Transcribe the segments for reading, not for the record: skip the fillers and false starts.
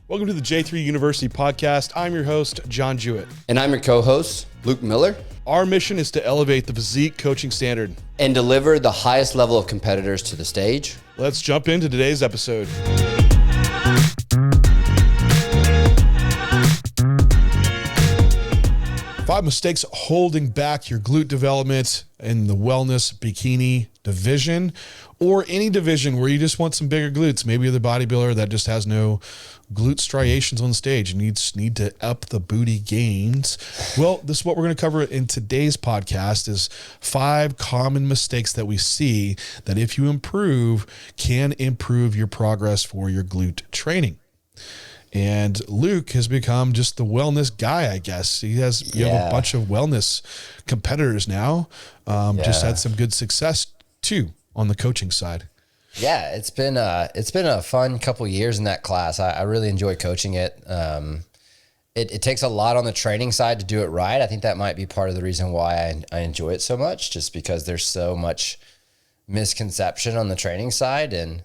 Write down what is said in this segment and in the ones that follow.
Welcome to the J3U University podcast. I'm your host, John Jewett. And I'm your co-host, Luke Miller. Our mission is to elevate the physique coaching standard and deliver the highest level of competitors to the stage. Let's jump into today's episode. Five mistakes holding back your glute development in the wellness bikini division, or any division where you just want some bigger glutes. Maybe you're the bodybuilder that just has no glute striations on stage and need to up the booty gains. Well, this is what we're going to cover in today's podcast is 5 common mistakes that we see that if you improve, can improve your progress for your glute training. And Luke has become just the wellness guy, I guess. You have a bunch of wellness competitors now. Just had some good success too on the coaching side. Yeah, it's been a fun couple years in that class. I really enjoy coaching it. It takes a lot on the training side to do it right. I think that might be part of the reason why I enjoy it so much, just because there's so much misconception on the training side, and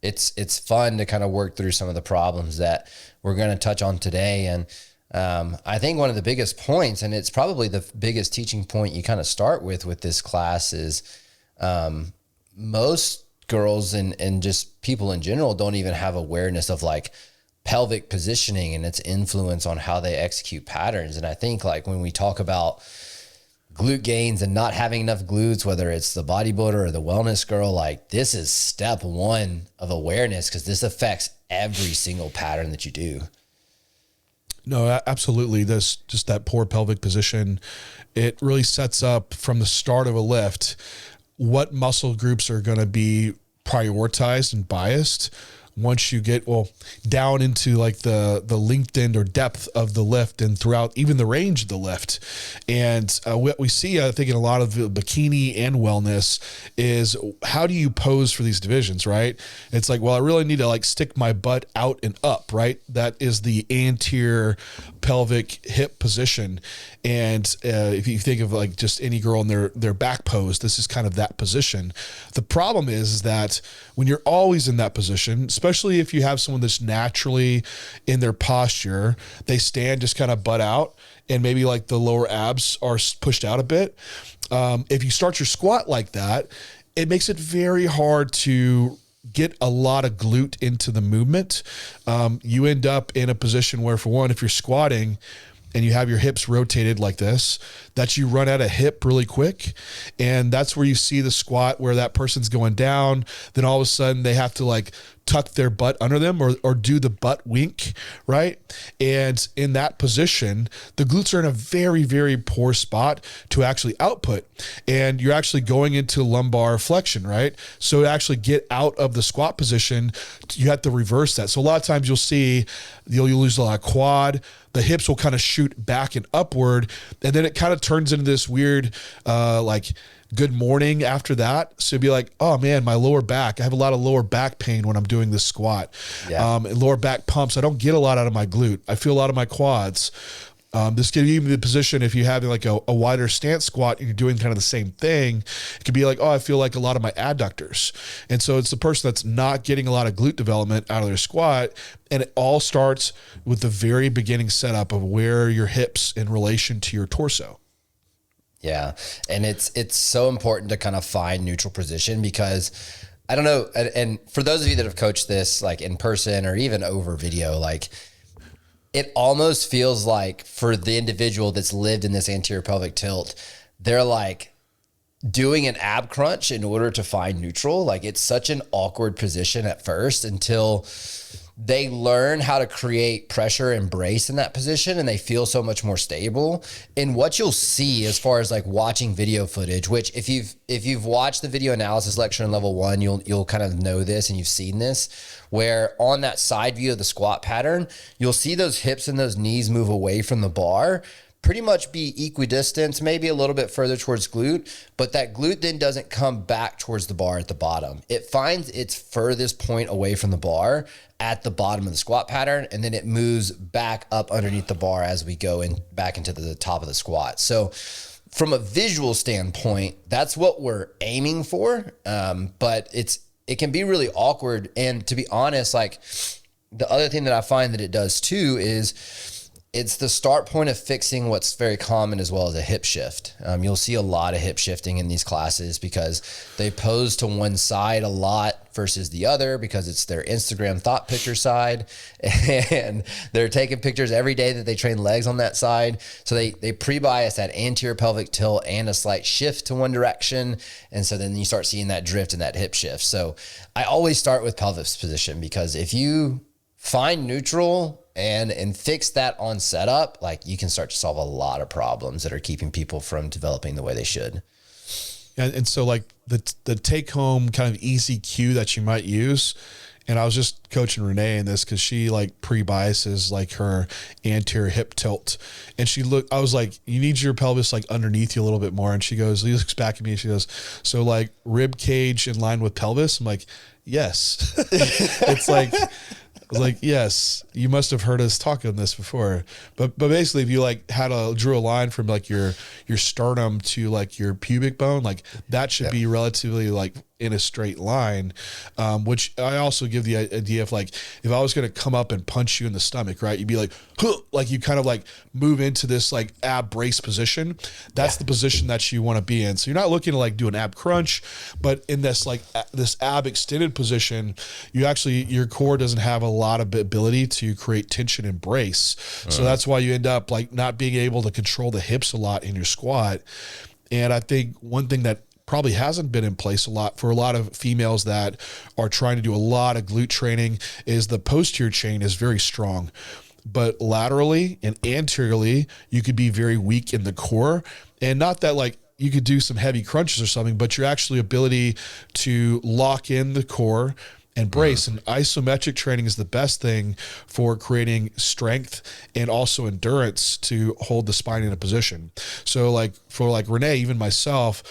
it's fun to kind of work through some of the problems that we're going to touch on today. And I think one of the biggest points, and it's probably the biggest teaching point you kind of start with this class, is most girls and just people in general don't even have awareness of like pelvic positioning and its influence on how they execute patterns. And I think like when we talk about glute gains and not having enough glutes, whether it's the bodybuilder or the wellness girl, like this is step one of awareness, because this affects every single pattern that you do. No, absolutely. This just that poor pelvic position, it really sets up from the start of a lift what muscle groups are going to be prioritized and biased once you get down into like the length end or depth of the lift and throughout even the range of the lift. And what we see, I think, in a lot of the bikini and wellness is how do you pose for these divisions, right? It's like, well, I really need to like stick my butt out and up, right? That is the anterior pelvic hip position. And if you think of like just any girl in their back pose, this is kind of that position. The problem is that when you're always in that position, especially if you have someone that's naturally in their posture, they stand just kind of butt out and maybe like the lower abs are pushed out a bit. If you start your squat like that, it makes it very hard to get a lot of glute into the movement. You end up in a position where, for one, if you're squatting and you have your hips rotated like this, that you run out of hip really quick. And that's where you see the squat where that person's going down. Then all of a sudden they have to like tuck their butt under them or do the butt wink, right? And in that position, the glutes are in a very, very poor spot to actually output. And you're actually going into lumbar flexion, right? So to actually get out of the squat position, you have to reverse that. So a lot of times you'll lose a lot of quad. The hips will kind of shoot back and upward. And then it kind of turns into this weird, like good morning after that. So it'd be like, oh man, my lower back, I have a lot of lower back pain when I'm doing this squat. And lower back pumps. I don't get a lot out of my glute. I feel a lot of my quads. This could even be the position if you have like a wider stance squat and you're doing kind of the same thing. It could be like, oh, I feel like a lot of my adductors. And so it's the person that's not getting a lot of glute development out of their squat. And it all starts with the very beginning setup of where your hips in relation to your torso. Yeah. And it's so important to kind of find neutral position, because I don't know. And for those of you that have coached this like in person or even over video, like it almost feels like for the individual that's lived in this anterior pelvic tilt, they're like doing an ab crunch in order to find neutral. Like it's such an awkward position at first until they learn how to create pressure and brace in that position, and they feel so much more stable. And what you'll see as far as like watching video footage, which if you've watched the video analysis lecture in level 1, you'll kind of know this, and you've seen this, where on that side view of the squat pattern, you'll see those hips and those knees move away from the bar, pretty much be equidistant, maybe a little bit further towards glute, but that glute then doesn't come back towards the bar at the bottom. It finds its furthest point away from the bar at the bottom of the squat pattern, and then it moves back up underneath the bar as we go in back into the top of the squat. So from a visual standpoint, that's what we're aiming for, but it can be really awkward. And to be honest, like the other thing that I find that it does too is it's the start point of fixing what's very common as well as a hip shift. You'll see a lot of hip shifting in these classes because they pose to one side a lot versus the other because it's their Instagram thought picture side, and they're taking pictures every day that they train legs on that side. So they pre-bias that anterior pelvic tilt and a slight shift to one direction. And so then you start seeing that drift and that hip shift. So I always start with pelvic position because if you find neutral and fix that on setup, like you can start to solve a lot of problems that are keeping people from developing the way they should. And so like the take home kind of easy cue that you might use. And I was just coaching Renee in this because she like pre-biases like her anterior hip tilt. And I was like, you need your pelvis like underneath you a little bit more. And she looks back at me and she goes, so like rib cage in line with pelvis? I'm like, yes. It's like, I was like, yes, you must have heard us talk on this before. But basically if you like drew a line from like your sternum to like your pubic bone, like that should be relatively like in a straight line, which I also give the idea of like, if I was going to come up and punch you in the stomach, right, you'd be like, huh, like you kind of like move into this like ab brace position. That's the position that you want to be in. So you're not looking to like do an ab crunch, but in this like this ab extended position, your core doesn't have a lot of ability to create tension and brace. So that's why you end up like not being able to control the hips a lot in your squat. And I think one thing that probably hasn't been in place a lot for a lot of females that are trying to do a lot of glute training is the posterior chain is very strong, but laterally and anteriorly, you could be very weak in the core. And not that like you could do some heavy crunches or something, but your actually ability to lock in the core and brace. And isometric training is the best thing for creating strength and also endurance to hold the spine in a position. So like for like Renee, even myself,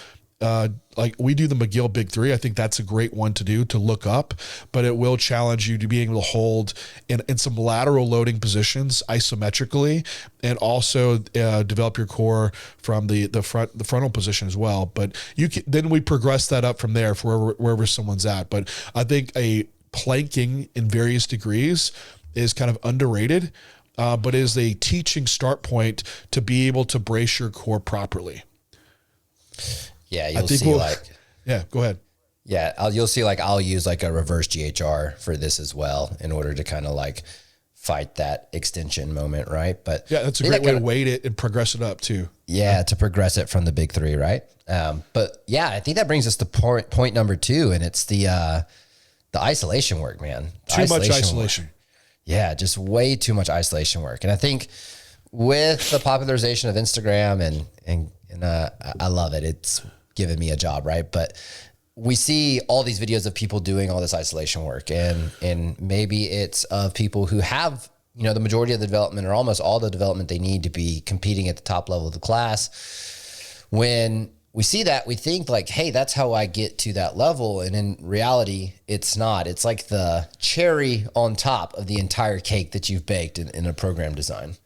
like we do the McGill Big Three. I think that's a great one to do, to look up, but it will challenge you to being able to hold in some lateral loading positions isometrically, and also develop your core from the frontal position as well. But then we progress that up from there for wherever someone's at. But I think a planking in various degrees is kind of underrated, but is a teaching start point to be able to brace your core properly. Yeah, you'll see yeah, go ahead. Yeah, you'll see like I'll use like a reverse GHR for this as well in order to kind of like fight that extension moment, right? But yeah, that's a great way to weight it and progress it up too. Yeah, to progress it from the big three, right? But yeah, I think that brings us to point number 2, and it's the isolation work, man. Too much isolation. Yeah, just way too much isolation work. And I think with the popularization of Instagram and I love it. It's given me a job, right? But we see all these videos of people doing all this isolation work, and maybe it's of people who have, the majority of the development or almost all the development they need to be competing at the top level of the class. When we see that, we think like, hey, that's how I get to that level. And in reality, it's not. It's like the cherry on top of the entire cake that you've baked in a program design.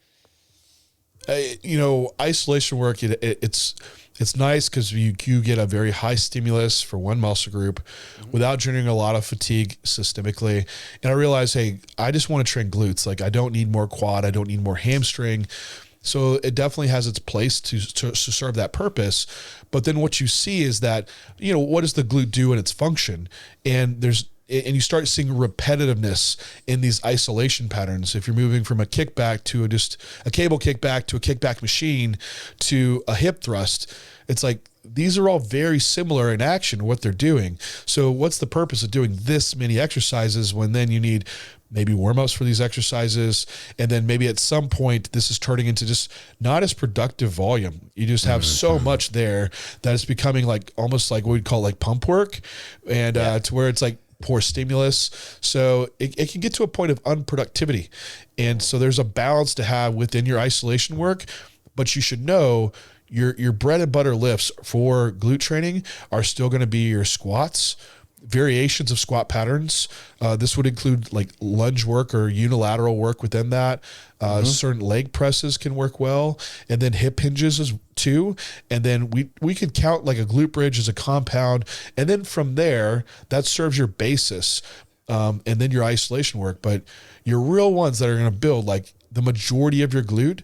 Isolation work, it's nice because you get a very high stimulus for one muscle group without generating a lot of fatigue systemically. And I realized, hey, I just want to train glutes. Like I don't need more quad. I don't need more hamstring. So it definitely has its place to serve that purpose. But then what you see is that, what does the glute do in its function? And you start seeing repetitiveness in these isolation patterns. If you're moving from a kickback to just a cable kickback to a kickback machine to a hip thrust, it's like these are all very similar in action, what they're doing. So what's the purpose of doing this many exercises when then you need maybe warm-ups for these exercises, and then maybe at some point this is turning into just not as productive volume. You just have so much there that it's becoming like almost like what we'd call like pump work, and to where it's like poor stimulus. So it can get to a point of unproductivity. And so there's a balance to have within your isolation work, but you should know your bread and butter lifts for glute training are still going to be your squats, variations of squat patterns. This would include like lunge work or unilateral work within that. Certain leg presses can work well, and then hip hinges too. And then we could count like a glute bridge as a compound. And then from there, that serves your basis. and then your isolation work. But your real ones that are going to build, like the majority of your glute,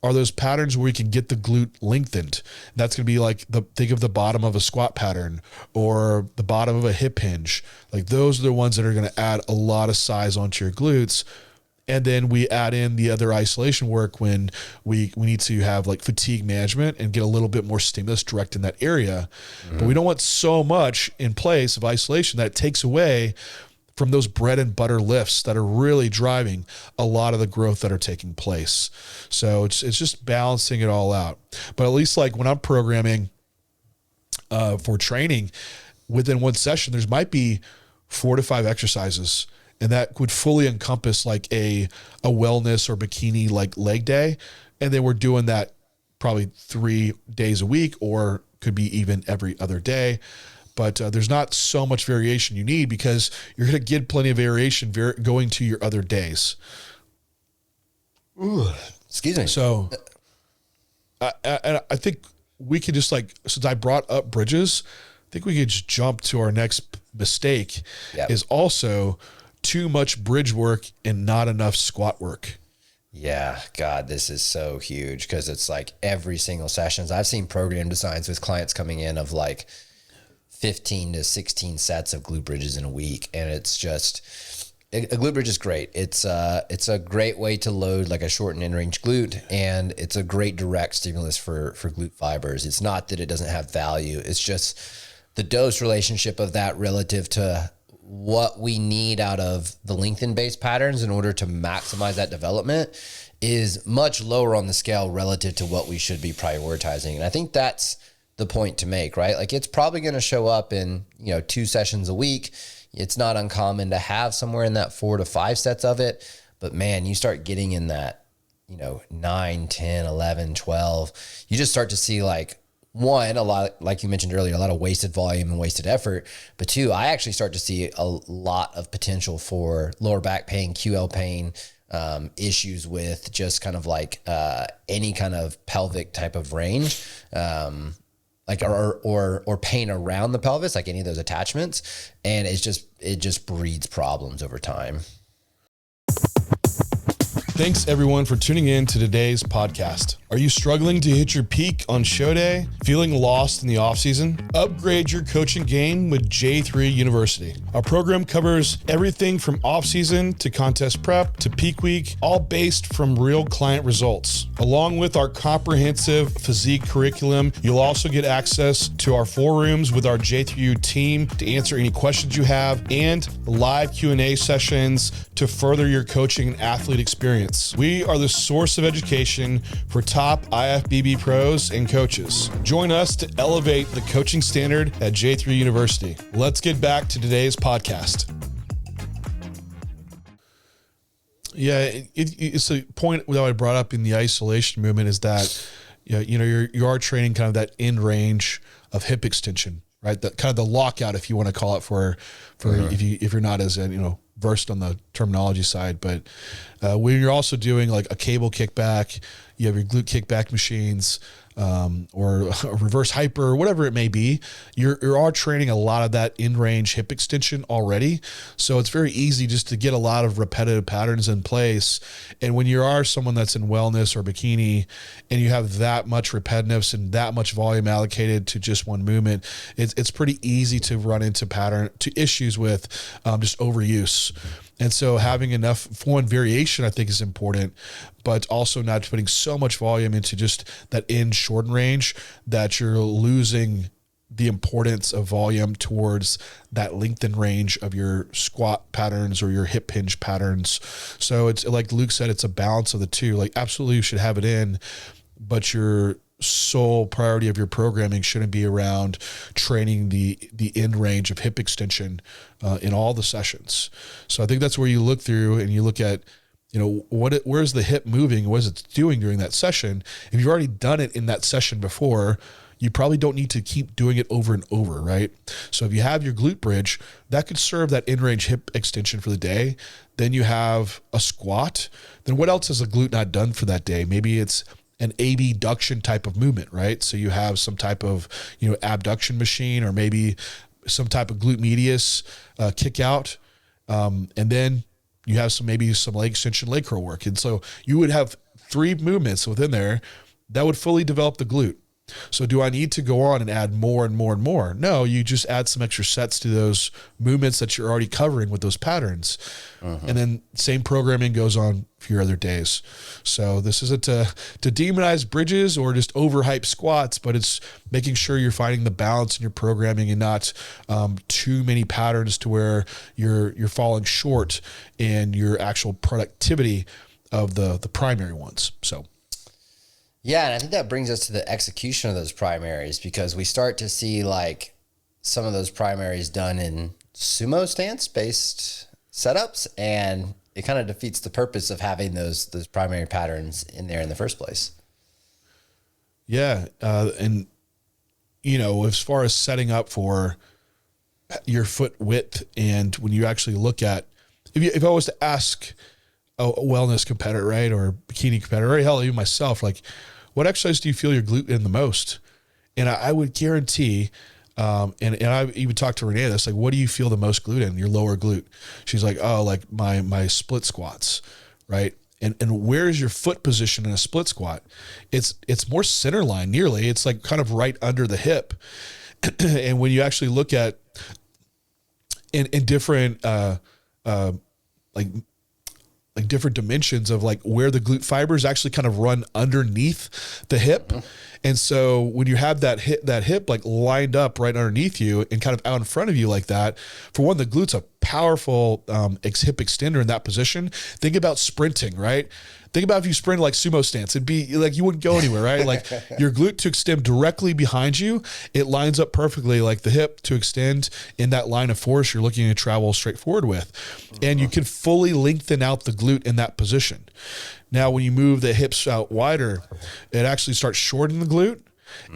are those patterns where you can get the glute lengthened. That's going to be like think of the bottom of a squat pattern or the bottom of a hip hinge. Like those are the ones that are going to add a lot of size onto your glutes. And then we add in the other isolation work when we need to have like fatigue management and get a little bit more stimulus direct in that area. Mm-hmm. But we don't want so much in place of isolation that it takes away from those bread and butter lifts that are really driving a lot of the growth that are taking place. So it's just balancing it all out. But at least like when I'm programming for training, within one session, there's might be 4 to 5 exercises, and that would fully encompass like a wellness or bikini like leg day. And then we're doing that probably 3 days a week, or could be even every other day. But there's not so much variation you need because you're going to get plenty of variation going to your other days. Ooh, excuse me. So I think we could just like, since I brought up bridges, I think we could just jump to our next mistake. Yep. Is also too much bridge work and not enough squat work. Yeah, God, this is so huge because it's like every single sessions. I've seen program designs with clients coming in of like 15 to 16 sets of glute bridges in a week. And it's just, a glute bridge is great. It's a great way to load like a short and in-range glute. And it's a great direct stimulus for glute fibers. It's not that it doesn't have value. It's just the dose relationship of that relative to what we need out of the lengthened base patterns in order to maximize that development is much lower on the scale relative to what we should be prioritizing. And I think that's the point to make, right? Like it's probably going to show up in, 2 sessions a week. It's not uncommon to have somewhere in that 4 to 5 sets of it, but man, you start getting in that, 9, 10, 11, 12, you just start to see like one, a lot, like you mentioned earlier, a lot of wasted volume and wasted effort, but 2, I actually start to see a lot of potential for lower back pain, QL pain, issues with just kind of like, any kind of pelvic type of range, like or pain around the pelvis, like any of those attachments. And it just breeds problems over time. Thanks everyone for tuning in to today's podcast. Are you struggling to hit your peak on show day? Feeling lost in the off season? Upgrade your coaching game with J3 University. Our program covers everything from off season to contest prep to peak week, all based from real client results. Along with our comprehensive physique curriculum, you'll also get access to our 4 rooms with our J3U team to answer any questions you have, and live Q&A sessions to further your coaching and athlete experience. We are the source of education for top IFBB pros and coaches. Join us to elevate the coaching standard at J3 University. Let's get back to today's podcast. Yeah, it's a point that I brought up in the isolation movement is that you are training kind of that in range of hip extension, right? That kind of the lockout, if you want to call it, for if you're not as versed on the terminology side. But when you're also doing like a cable kickback, you have your glute kickback machines, or a reverse hyper, or whatever it may be, you're all training a lot of that in-range hip extension already. So it's very easy just to get a lot of repetitive patterns in place. And when you are someone that's in wellness or bikini and you have that much repetitiveness and that much volume allocated to just one movement, it's pretty easy to run into issues with just overuse. And so having enough for one variation, I think, is important, but also not putting so much volume into just that in shorten range that you're losing the importance of volume towards that lengthened range of your squat patterns or your hip hinge patterns. So it's like Luke said, it's a balance of the two. Like absolutely you should have it in, but your sole priority of your programming shouldn't be around training the end range of hip extension in all the sessions. So I think that's where you look through and you look at, where's the hip moving? What is it doing during that session? If you've already done it in that session before, you probably don't need to keep doing it over and over, right? So if you have your glute bridge, that could serve that in-range hip extension for the day. Then you have a squat. Then what else has a glute not done for that day? Maybe it's an abduction type of movement, right? So you have some type of, abduction machine, or maybe some type of glute medius kick out. And then you have maybe some leg extension, leg curl work. And so you would have 3 movements within there that would fully develop the glute. So do I need to go on and add more and more and more? No, you just add some extra sets to those movements that you're already covering with those patterns. And then same programming goes on for your other days. So this isn't to demonize bridges or just overhype squats, but it's making sure you're finding the balance in your programming and not too many patterns to where you're falling short in your actual productivity of the primary ones. So. Yeah, and I think that brings us to the execution of those primaries, because we start to see like some of those primaries done in sumo stance based setups, and it kind of defeats the purpose of having those primary patterns in there in the first place. Yeah, and as far as setting up for your foot width, and when you actually look at, if I was to ask a wellness competitor, right, or bikini competitor, or hell, even myself, like, what exercise do you feel your glute in the most? And I would guarantee, and I even talked to Renee this, like, what do you feel the most glute in? Your lower glute. She's like, oh, like my split squats, right? And where is your foot position in a split squat? It's more center line nearly. It's like kind of right under the hip. And when you actually look at in different like different dimensions of like where the glute fibers actually kind of run underneath the hip. And so when you have that hip like lined up right underneath you and kind of out in front of you like that, for one, the glute's a powerful hip extender in that position. Think about sprinting, right? Think about if you sprint like sumo stance, it'd be like you wouldn't go anywhere, right? Like your glute to extend directly behind you, it lines up perfectly like the hip to extend in that line of force you're looking to travel straight forward with. And you can fully lengthen out the glute in that position. Now, when you move the hips out wider, it actually starts shortening the glute.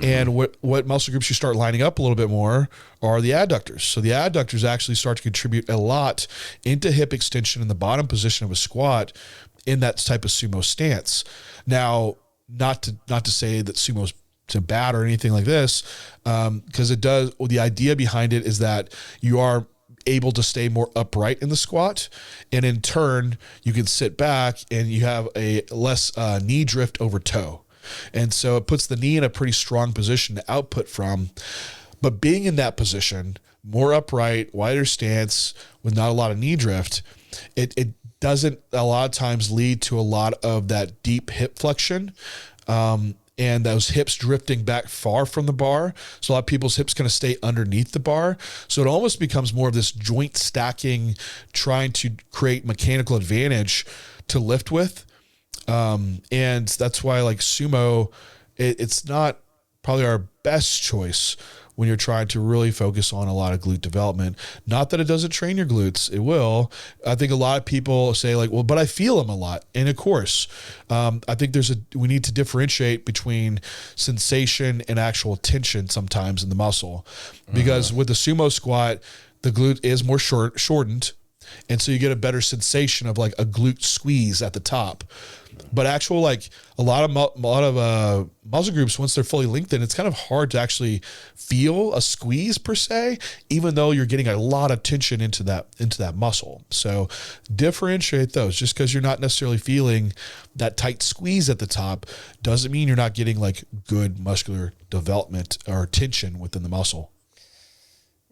And what muscle groups you start lining up a little bit more are the adductors. So the adductors actually start to contribute a lot into hip extension in the bottom position of a squat in that type of sumo stance. Now, not to say that sumo's to bad or anything like this, because it does. Well, the idea behind it is that you are able to stay more upright in the squat, and in turn, you can sit back and you have a less knee drift over toe. And so it puts the knee in a pretty strong position to output from. But being in that position, more upright, wider stance with not a lot of knee drift, it doesn't a lot of times lead to a lot of that deep hip flexion and those hips drifting back far from the bar. So a lot of people's hips kind of stay underneath the bar. So it almost becomes more of this joint stacking, trying to create mechanical advantage to lift with. And that's why like sumo, it's not probably our best choice when you're trying to really focus on a lot of glute development. Not that it doesn't train your glutes, it will. I think a lot of people say like, well, but I feel them a lot. And of course, I think we need to differentiate between sensation and actual tension sometimes in the muscle, because with the sumo squat, the glute is more shortened. And so you get a better sensation of like a glute squeeze at the top. But actual, like a lot of muscle groups, once they're fully lengthened, it's kind of hard to actually feel a squeeze per se, even though you're getting a lot of tension into that muscle. So differentiate those. Just because you're not necessarily feeling that tight squeeze at the top doesn't mean you're not getting like good muscular development or tension within the muscle.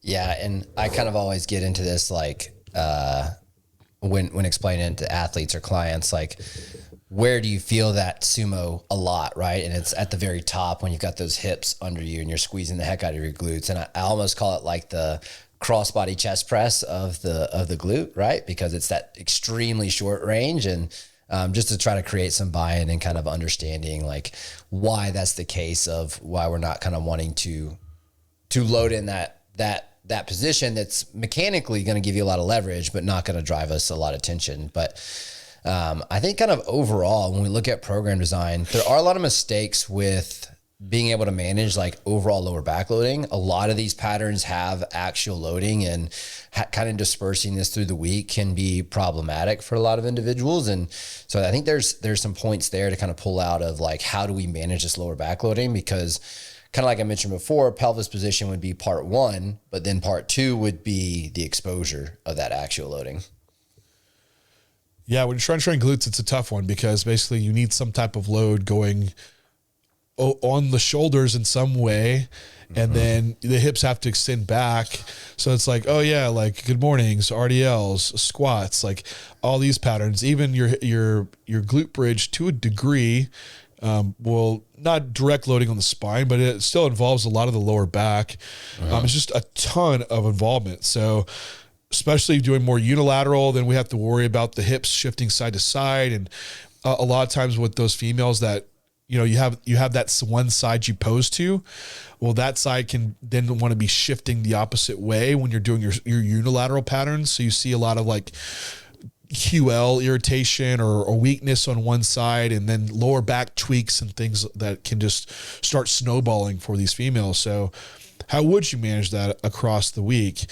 Yeah, and I kind of always get into this like when explaining it to athletes or clients, like, where do you feel that sumo a lot, right? And it's at the very top when you've got those hips under you and you're squeezing the heck out of your glutes. And I almost call it like the crossbody chest press of the glute, right? Because it's that extremely short range, and just to try to create some buy-in and kind of understanding like why that's the case, of why we're not kind of wanting to load in that position that's mechanically going to give you a lot of leverage, but not going to drive us a lot of tension. But I think kind of overall, when we look at program design, there are a lot of mistakes with being able to manage like overall lower back loading. A lot of these patterns have axial loading, and kind of dispersing this through the week can be problematic for a lot of individuals. And so I think there's some points there to kind of pull out of like, how do we manage this lower back loading? Because kind of like I mentioned before, pelvis position would be part one, but then part two would be the exposure of that axial loading. Yeah, when you're trying to train glutes, it's a tough one because basically you need some type of load going on the shoulders in some way, and then the hips have to extend back. So it's like, oh yeah, like good mornings, RDLs, squats, like all these patterns. Even your glute bridge to a degree, will not direct loading on the spine, but it still involves a lot of the lower back. It's just a ton of involvement. So especially doing more unilateral, then we have to worry about the hips shifting side to side. And a lot of times with those females that, you have that one side you pose to, well, that side can then want to be shifting the opposite way when you're doing your unilateral patterns. So you see a lot of like QL irritation or weakness on one side, and then lower back tweaks and things that can just start snowballing for these females. So how would you manage that across the week?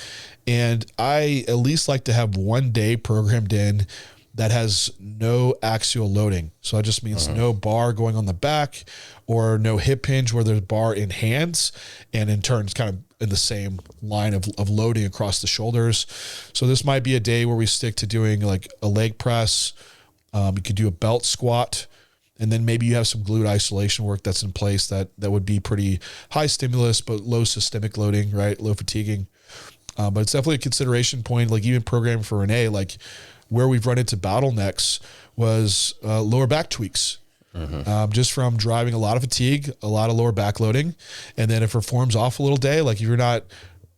And I at least like to have one day programmed in that has no axial loading. So that just means no bar going on the back or no hip hinge where there's bar in hands, and in turn it's kind of in the same line of loading across the shoulders. So this might be a day where we stick to doing like a leg press. You could do a belt squat, and then maybe you have some glute isolation work that's in place that would be pretty high stimulus, but low systemic loading, right? Low fatiguing. But it's definitely a consideration point. Like even programming for Renee, like where we've run into bottlenecks was lower back tweaks. Just from driving a lot of fatigue, a lot of lower back loading. And then if her form's off a little day, like if you're not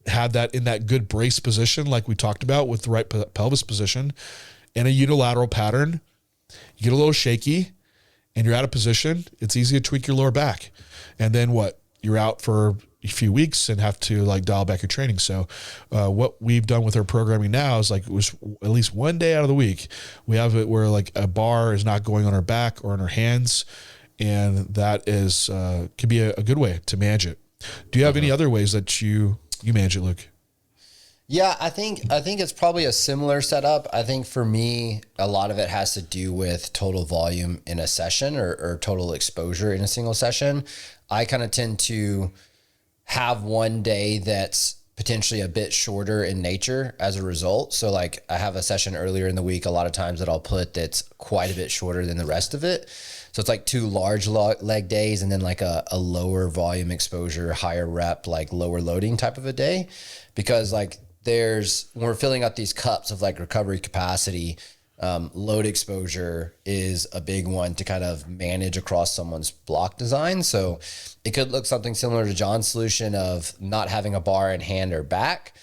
had that in that good brace position, like we talked about with the right pelvis position in a unilateral pattern, you get a little shaky and you're out of position, it's easy to tweak your lower back. And then what? You're out for a few weeks and have to like dial back your training. So what we've done with our programming now is like it was at least one day out of the week we have it where like a bar is not going on our back or on our hands, and that is could be a good way to manage it. Do you have any other ways that you manage it, Luke? Yeah, I think it's probably a similar setup. I think for me, a lot of it has to do with total volume in a session or total exposure in a single session. I kind of tend to have one day that's potentially a bit shorter in nature as a result. So like I have a session earlier in the week, a lot of times that I'll put that's quite a bit shorter than the rest of it. So it's like 2 large leg days and then like a lower volume exposure, higher rep, like lower loading type of a day. Because like when we're filling out these cups of like recovery capacity, load exposure is a big one to kind of manage across someone's block design. So it could look something similar to John's solution of not having a bar in hand or back,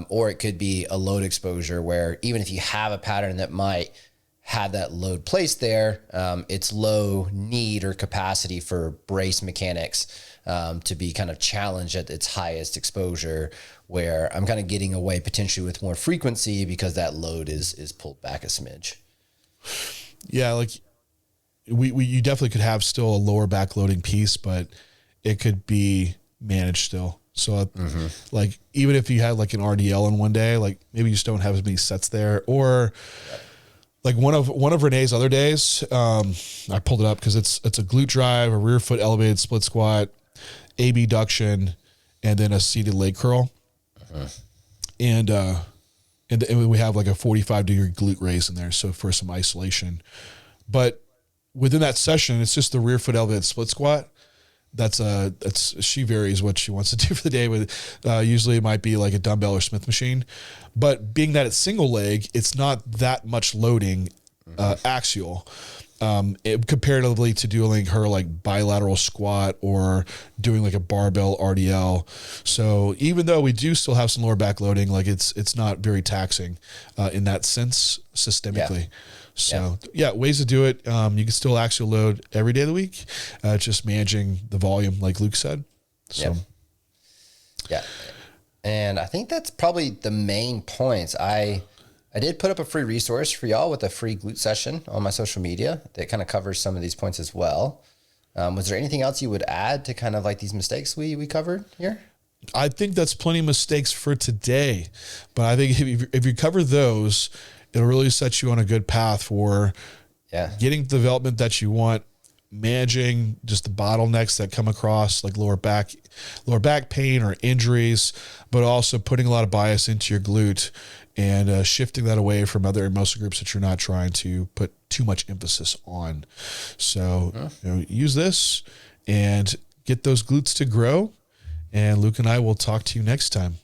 or it could be a load exposure where even if you have a pattern that might have that load placed there, it's low need or capacity for brace mechanics to be kind of challenged at its highest exposure, where I'm kind of getting away potentially with more frequency because that load is pulled back a smidge. Yeah, like you definitely could have still a lower back loading piece, but it could be managed still. So like even if you had like an RDL in one day, like maybe you just don't have as many sets there. Or like one of Renee's other days, I pulled it up because it's a glute drive, a rear foot elevated split squat, abduction, and then a seated leg curl. And we have like a 45-degree glute raise in there, so for some isolation. But within that session, it's just the rear foot elevated split squat. She varies what she wants to do for the day. With usually it might be like a dumbbell or Smith machine, but being that it's single leg, it's not that much loading axial. Comparatively to doing her like bilateral squat or doing like a barbell RDL. So even though we do still have some lower back loading, like it's not very taxing in that sense systemically. Yeah. So ways to do it. You can still axial load every day of the week. Just managing the volume, like Luke said. So yeah. And I think that's probably the main points. I did put up a free resource for y'all with a free glute session on my social media that kind of covers some of these points as well. Was there anything else you would add to kind of like these mistakes we covered here? I think that's plenty of mistakes for today, but I think if you cover those, it'll really set you on a good path for getting the development that you want managing just the bottlenecks that come across, like lower back pain or injuries, but also putting a lot of bias into your glute and shifting that away from other muscle groups that you're not trying to put too much emphasis on. So use this and get those glutes to grow. And Luke and I will talk to you next time.